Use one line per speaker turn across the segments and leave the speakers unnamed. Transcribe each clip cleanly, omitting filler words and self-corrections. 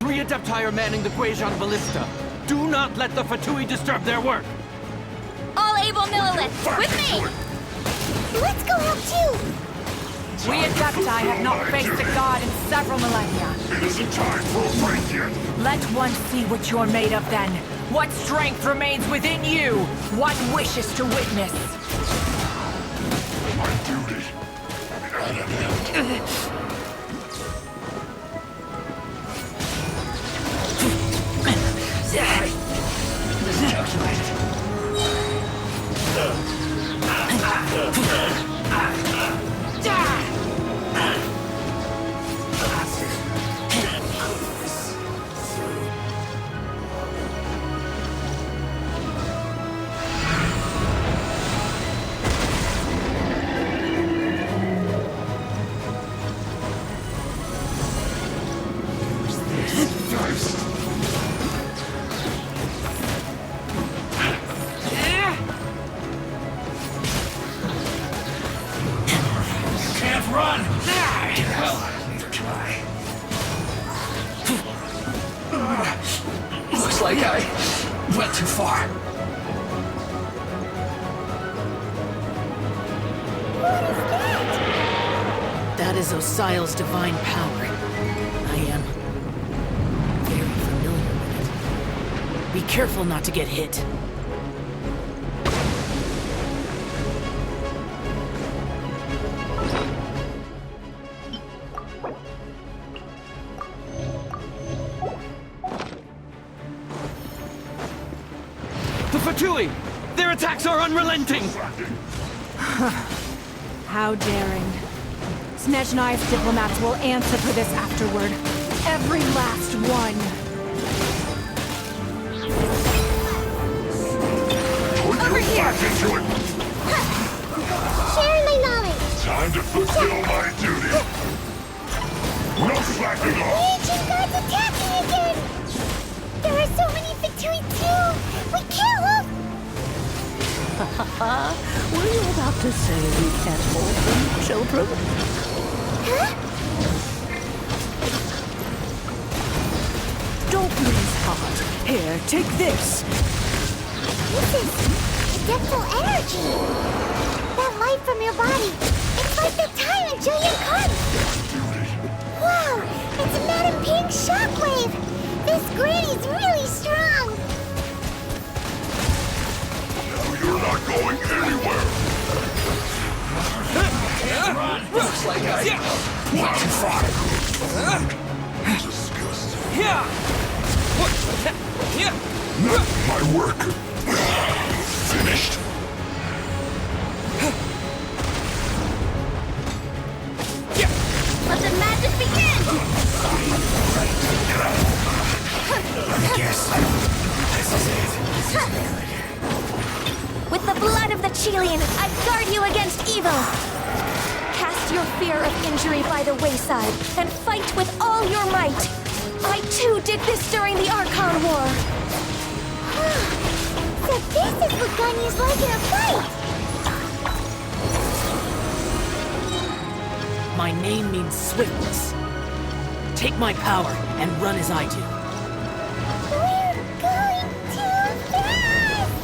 3 Adepti are manning the Guizhong Ballista. Do not let the Fatui disturb their work!
All able milliliths, with me!
Let's go help too!
We Adepti have not faced a god in several millennia.
It isn't time for a break yet.
Let one see what you're made of then. What strength remains within you? What wishes to witness?
My duty.
Run!
Well, neither can I.
Looks like I went too far.
That is Osial's divine power. I am very familiar with it. Be careful not to get hit.
The Fatui! Their attacks are unrelenting!
How daring. Snezhnai's diplomats will answer for this afterward. Every last one.
Over here! Back into it.
Sharing my knowledge!
Time to fulfill my duty. No slacking off.
Ancient gods attacking again! There are so many Fatui too! We kill them!
Were you about to say we can't hold them, children?
Huh?
Don't lose heart. Here, take this.
This is adeptal energy! That light from your body, it's like the time in Julian comes! Wow! It's a Madame Pink shockwave! This granny's really strong!
You're not going anywhere.
Run! Looks like I went too far.
Disgusting.
What?
Not my work. Finished.
Let the magic begin!
I guess this is it.
With the blood of the Chilean, I guard you against evil! Cast your fear of injury by the wayside, and fight with all your might! I too did this during the Archon War!
So this is what Ganyu's like in a fight!
My name means swiftness. Take my power and run as I do.
We're going too fast!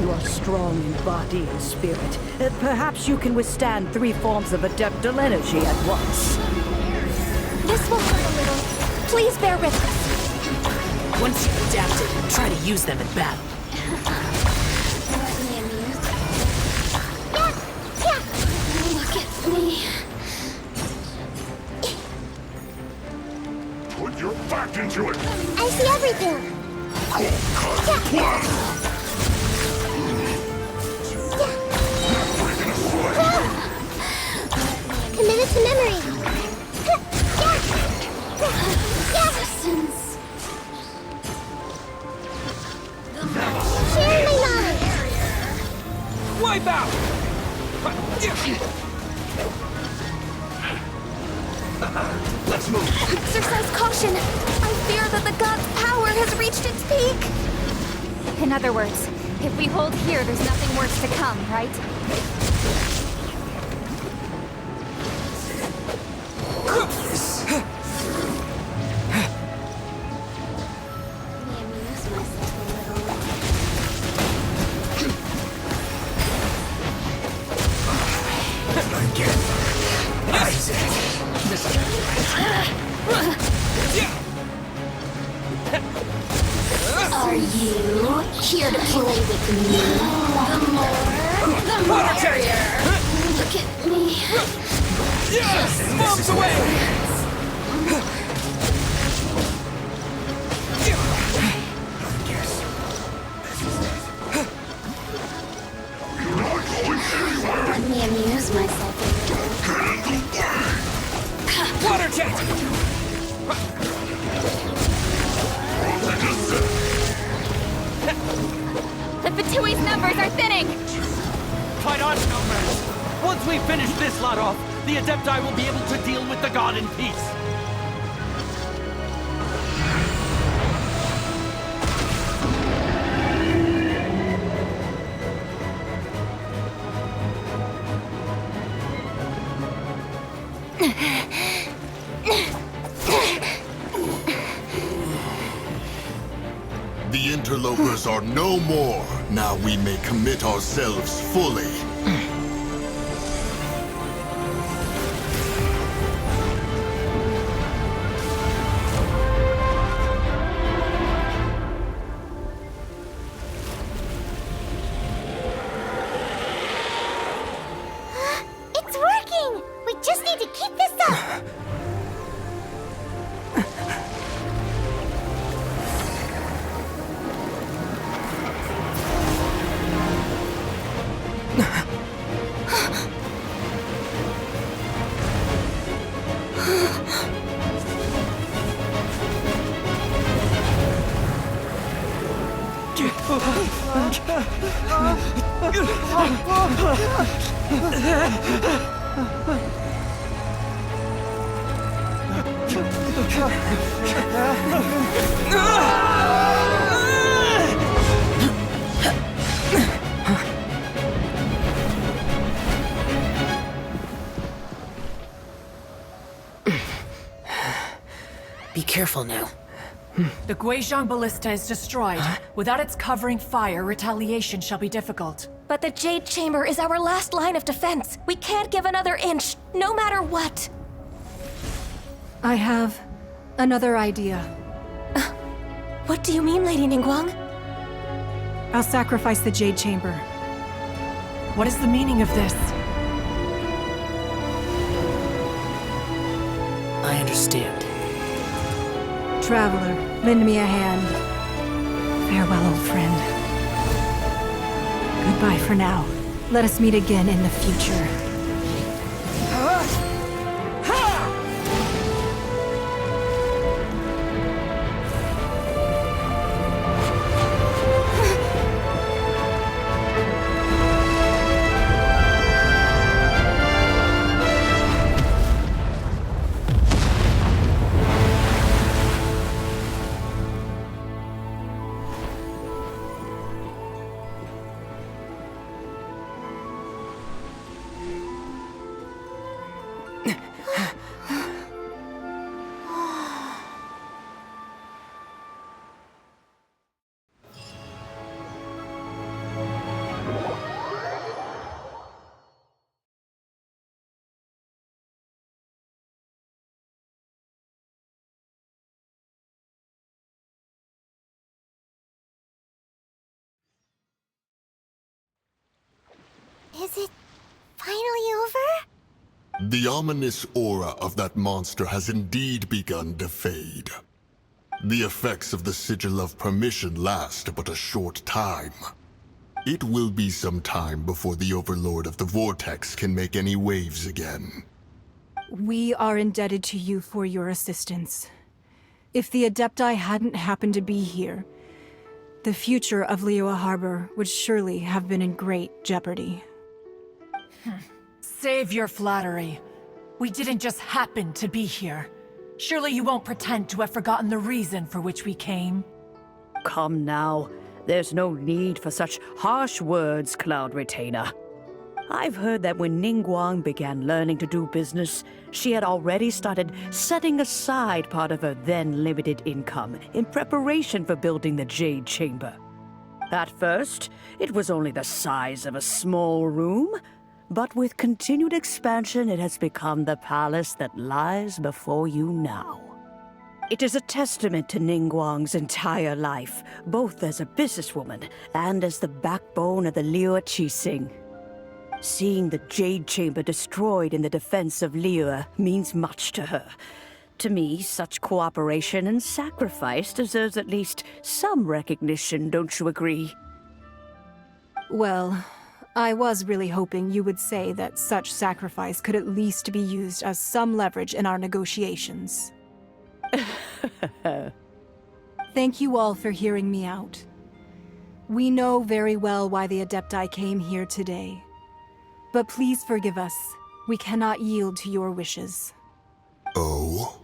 You are strong in body and spirit. Perhaps you can withstand 3 forms of adeptal energy at once.
This will hurt a little. Please bear with us.
Once you've adapted, try to use them in battle.
Look at me.
Put your back into it.
I see everything!
Cold cut. Not breaking
it to memory. Resistance. Share my knowledge.
Wipe out! Let's move.
Exercise caution! I fear that the god's power has reached its peak!
In other words, if we hold here, there's nothing worse to come, right?
Are you here to play with me? The more, the merrier. Look at me.
Bombs away!
Let me amuse myself a little.
Water jet!
The Fatui's numbers are thinning!
Fight on, Snowman! Once we finish this lot off, the Adepti will be able to deal with the god in peace.
The interlopers are no more. Now we may commit ourselves fully.
It's working! We just need to keep this up!
Be careful now.
The Guizhong ballista is destroyed. Without its covering fire, retaliation shall be difficult.
But the Jade Chamber is our last line of defense. We can't give another inch, no matter what.
I have another idea.
What do you mean, Lady Ningguang?
I'll sacrifice the Jade Chamber.
What is the meaning of this?
I understand.
Traveler, lend me a hand. Farewell, old friend. Goodbye for now. Let us meet again in the future.
Is it finally over?
The ominous aura of that monster has indeed begun to fade. The effects of the Sigil of Permission last but a short time. It will be some time before the Overlord of the Vortex can make any waves again.
We are indebted to you for your assistance. If the Adepti hadn't happened to be here, the future of Liyue Harbor would surely have been in great jeopardy.
Save your flattery. We didn't just happen to be here. Surely you won't pretend to have forgotten the reason for which we came.
Come now. There's no need for such harsh words, Cloud Retainer. I've heard that when Ningguang began learning to do business, she had already started setting aside part of her then limited income in preparation for building the Jade Chamber. At first, it was only the size of a small room, but with continued expansion, it has become the palace that lies before you now. It is a testament to Ningguang's entire life, both as a businesswoman and as the backbone of the Liyue Qixing. Seeing the Jade Chamber destroyed in the defense of Liyue means much to her. To me, such cooperation and sacrifice deserves at least some recognition, don't you agree?
Well, I was really hoping you would say that such sacrifice could at least be used as some leverage in our negotiations. Thank you all for hearing me out. We know very well why the Adepti came here today. But please forgive us. We cannot yield to your wishes.
Oh?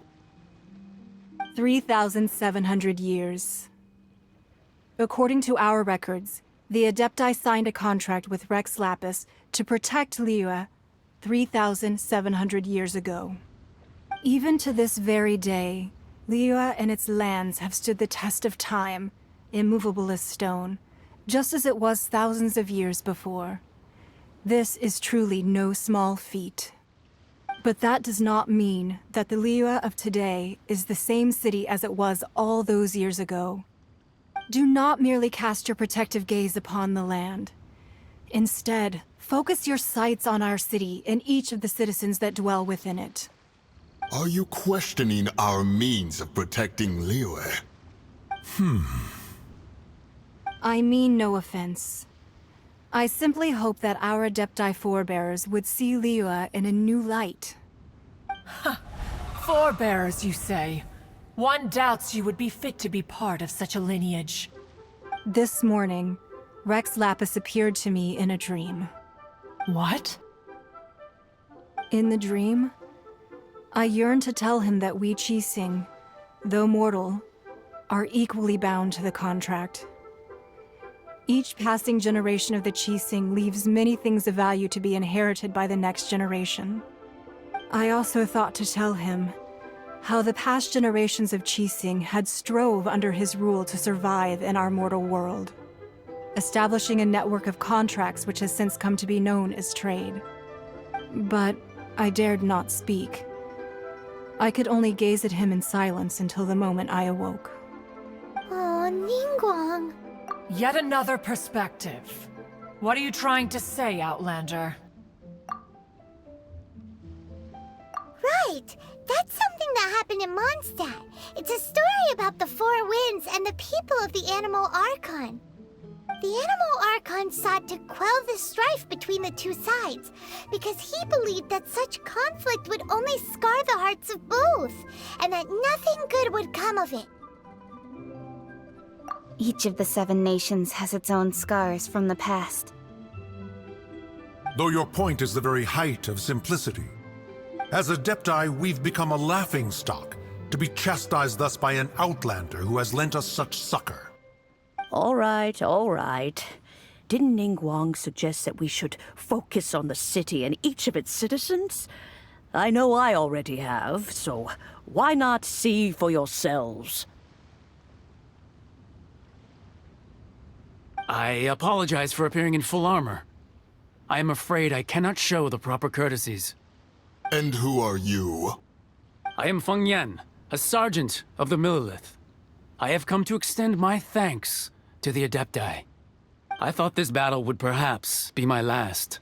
3,700 years. According to our records, the Adepti signed a contract with Rex Lapis to protect Liyue 3,700 years ago. Even to this very day, Liyue and its lands have stood the test of time, immovable as stone, just as it was thousands of years before. This is truly no small feat. But that does not mean that the Liyue of today is the same city as it was all those years ago. Do not merely cast your protective gaze upon the land. Instead, focus your sights on our city and each of the citizens that dwell within it.
Are you questioning our means of protecting Liyue?
I mean no offense. I simply hope that our Adepti forebears would see Liyue in a new light.
Forebears, you say? One doubts you would be fit to be part of such a lineage.
This morning, Rex Lapis appeared to me in a dream.
What?
In the dream, I yearned to tell him that we Qixing, though mortal, are equally bound to the contract. Each passing generation of the Qixing leaves many things of value to be inherited by the next generation. I also thought to tell him how the past generations of Qixing had strove under his rule to survive in our mortal world, establishing a network of contracts which has since come to be known as trade. But I dared not speak. I could only gaze at him in silence until the moment I awoke.
Oh, Ningguang.
Yet another perspective. What are you trying to say, Outlander?
Right! That's something that happened in Mondstadt. It's a story about the Four Winds and the people of the Animal Archon. The Animal Archon sought to quell the strife between the two sides, because he believed that such conflict would only scar the hearts of both, and that nothing good would come of it.
Each of the 7 nations has its own scars from the past.
Though your point is the very height of simplicity. As Adepti, we've become a laughingstock, to be chastised thus by an outlander who has lent us such succor.
All right, all right. Didn't Ningguang suggest that we should focus on the city and each of its citizens? I know I already have, so why not see for yourselves?
I apologize for appearing in full armor. I am afraid I cannot show the proper courtesies.
And who are you?
I am Feng Yan, a sergeant of the Millelith. I have come to extend my thanks to the Adepti. I thought this battle would perhaps be my last.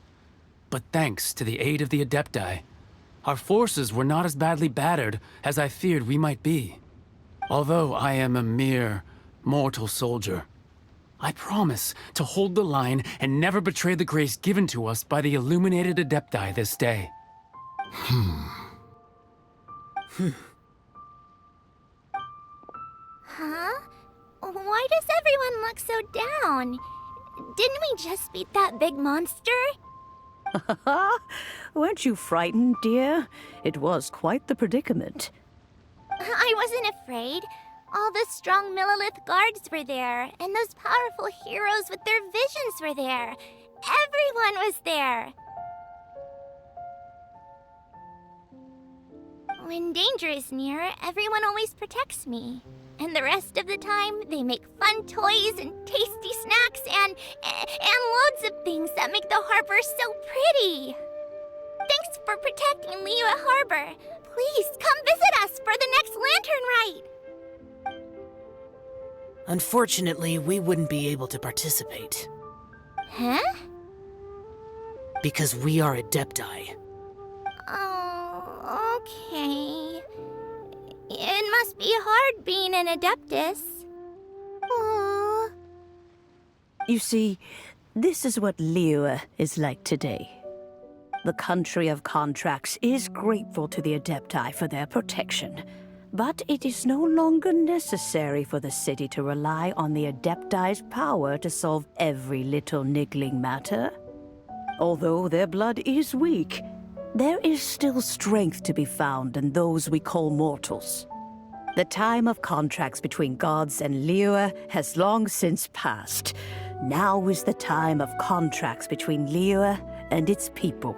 But thanks to the aid of the Adepti, our forces were not as badly battered as I feared we might be. Although I am a mere mortal soldier, I promise to hold the line and never betray the grace given to us by the illuminated Adepti this day.
Huh? Why does everyone look so down? Didn't we just beat that big monster?
Weren't you frightened, dear? It was quite the predicament.
I wasn't afraid. All the strong Millilith guards were there, and those powerful heroes with their visions were there. Everyone was there. When danger is near, everyone always protects me. And the rest of the time, they make fun toys and tasty snacks and loads of things that make the harbor so pretty. Thanks for protecting Liyue Harbor. Please come visit us for the next lantern rite.
Unfortunately, we wouldn't be able to participate.
Huh?
Because we are Adepti.
Oh, okay. It must be hard being an Adeptus. Aww.
You see, this is what Liyue is like today. The country of contracts is grateful to the Adepti for their protection, but it is no longer necessary for the city to rely on the Adepti's power to solve every little niggling matter. Although their blood is weak, there is still strength to be found in those we call mortals. The time of contracts between gods and Liyue has long since passed. Now is the time of contracts between Liyue and its people.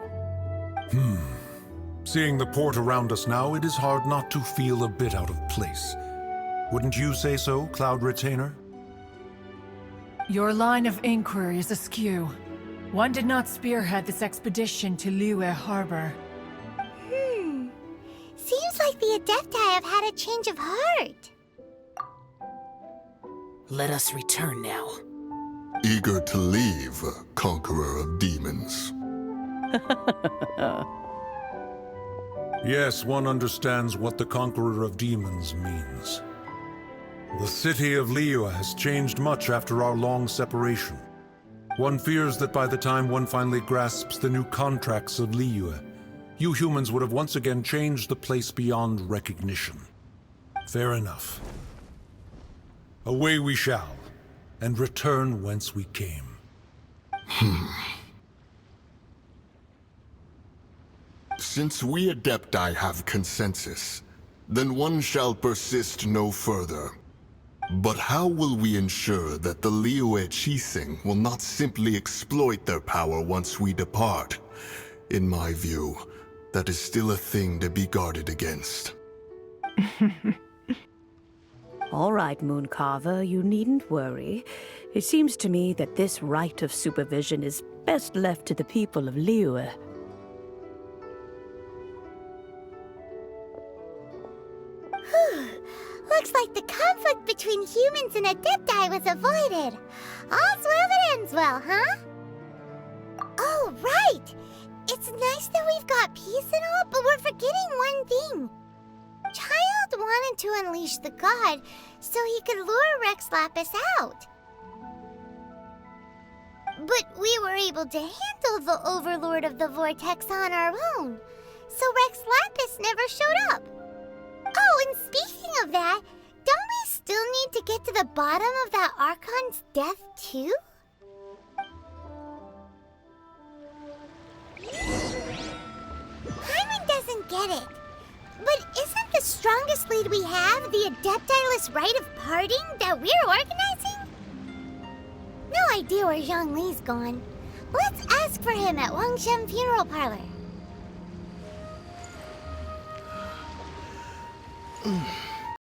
Seeing the port around us now, it is hard not to feel a bit out of place. Wouldn't you say so, Cloud Retainer?
Your line of inquiry is askew. One did not spearhead this expedition to Liyue Harbor.
Seems like the Adepti have had a change of heart.
Let us return now.
Eager to leave, Conqueror of Demons.
Yes, one understands what the Conqueror of Demons means. The city of Liyue has changed much after our long separation. One fears that by the time one finally grasps the new contracts of Liyue, you humans would have once again changed the place beyond recognition. Fair enough. Away we shall, and return whence we came.
Since we Adepti have consensus, then one shall persist no further. But how will we ensure that the Liyue Chising will not simply exploit their power once we depart? In my view, that is still a thing to be guarded against.
All right, Mooncarver, you needn't worry. It seems to me that this right of supervision is best left to the people of Liyue.
Looks like the conflict between humans and Adepti was avoided. All's well that ends well, huh? Oh, right! It's nice that we've got peace and all, but we're forgetting one thing. Child wanted to unleash the god so he could lure Rex Lapis out. But we were able to handle the Overlord of the Vortex on our own, so Rex Lapis never showed up. Oh, and speaking of that, don't we still need to get to the bottom of that Archon's death, too? Hyman doesn't get it. But isn't the strongest lead we have the Adeptiless Rite of Parting that we're organizing? No idea where Zhongli's gone. Let's ask for him at Wangshen Funeral Parlor.